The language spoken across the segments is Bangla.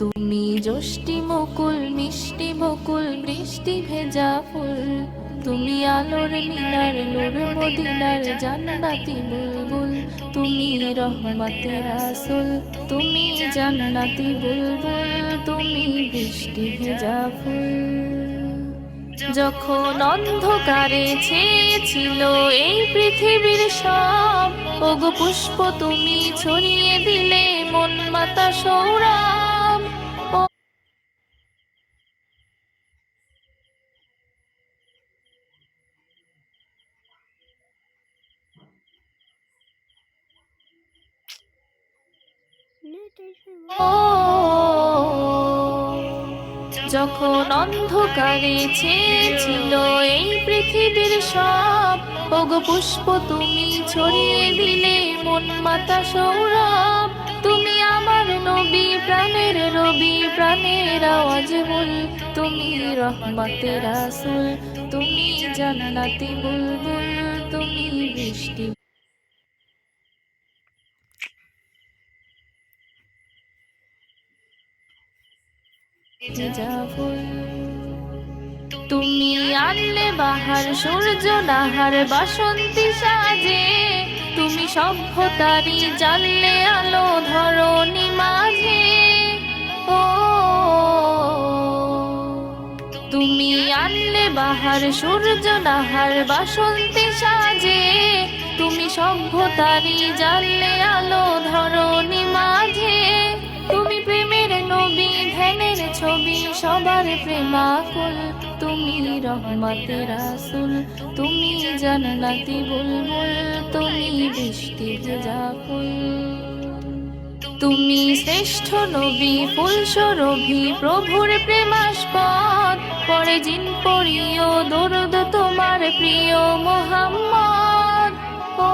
তুমি যষ্টি মুকুল মিষ্টি বকুল বৃষ্টি ভেজা ফুল, তুমি আলোর মিনার নূর মদিনার জান্নাতি বুলবুল, তুমি রহমতের রাসূল, তুমি জান্নাতি বুলবুল, তুমি বৃষ্টি ভেজা ফুল। যখন অন্ধকারে ছেয়েছিল এই পৃথিবীর সব, ওগো পুষ্প তুমি ছড়িয়ে দিলে মন মাতা সৌরভ। যখন অন্ধকারে ছেয়েছিল এই পৃথিবীর সব, ওগো পুষ্প তুমি ছড়িয়ে দিলে মন মাতা সৌরভ। তুমি আমার নবী প্রাণের রবি প্রাণের আওয়াজ বল, তুমি রহমতের রাসূল, তুমি জান্নাতি বুলবুল, তুমি বৃষ্টি ভেজা ফুল। তুমি আনলে বাহার সূর্য নাহার বাসন্তী সাজে, তুমি সভ্যতারি জানলে আলো ধরণী মাঝে। ও তুমি আনলে বাহার সূর্য নাহার বাসন্তী সাজে, তুমি সভ্যতারি জানলে আলো ধরণী মাঝে। তুমি প্রেমের নবী ধ্যানের ছবি সবার প্রেমাকুল, তুমি রহমতের রাসূল, তুমি জান্নাতি বুলবুল, তুমি বৃষ্টি ভেজা ফুল। তুমি শ্রেষ্ঠ নবী ফুল সুরভি প্রভুর প্রেমাস্পদ, পরে জিন পড়িও দরুদ তোমার প্রিয় মুহাম্মদ। ও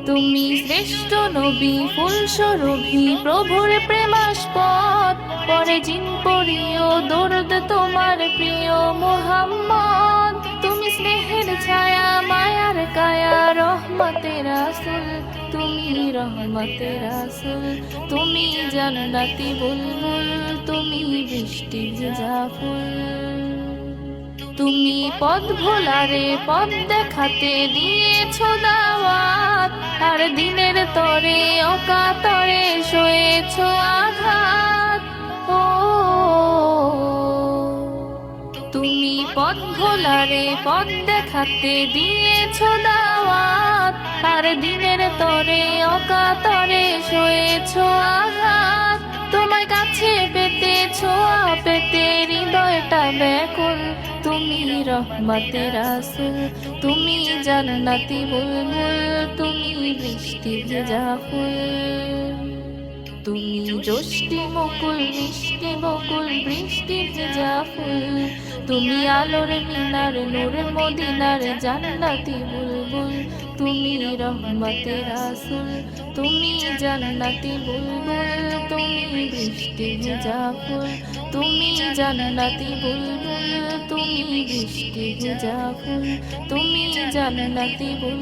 তুমি শ্রেষ্ঠ নবী ফুল সুরভি প্রভুর প্রেমাস্পদ, পরে জিন পড়িও দরুদ তোমার প্রিয় মুহাম্মদ। তুমি স্নেহের ছায়া মায়ার কায়া রহমতের রাসূল, তুমি রহমতের রাসূল, তুমি জান্নাতি বুলবুল, তুমি বৃষ্টি ভেজা ফুল। তুমি পথ ভোলারে পথ দেখাতে দিয়েছো দাওয়াত, আর দিনের তরে অকাতরে সয়েছো আঘাত। ও তুমি পথ ভোলারে পথ দেখাতে দিয়েছো দাওয়াত, আর দিনের তরে অকাতরে সয়েছো আঘাত। তোমার কাছে পেতে ছোঁয়া পেতে হৃদয়টা ব্যাকুল, তুমি রহমতের রাসূল, তুমি জান্নাতি বুলবুল, তুমি বৃষ্টি ভেজা ফুল। তুমি যষ্টি মুকুল মিষ্টি বকুল বৃষ্টি ভেজা ফুল, তুমি আলোর মিনার নূর মদিনার জান্নাতি বুলবুল, তুমি রহমতের রাসূল, তুমি জান্নাতি বুলবুল, তুমি বৃষ্টি ভেজা ফুল, তুমি জান্নাতি বুলবুল, তুমি বৃষ্টি ভেজা ফুল, তুমি জান্নাতি বুলবুল।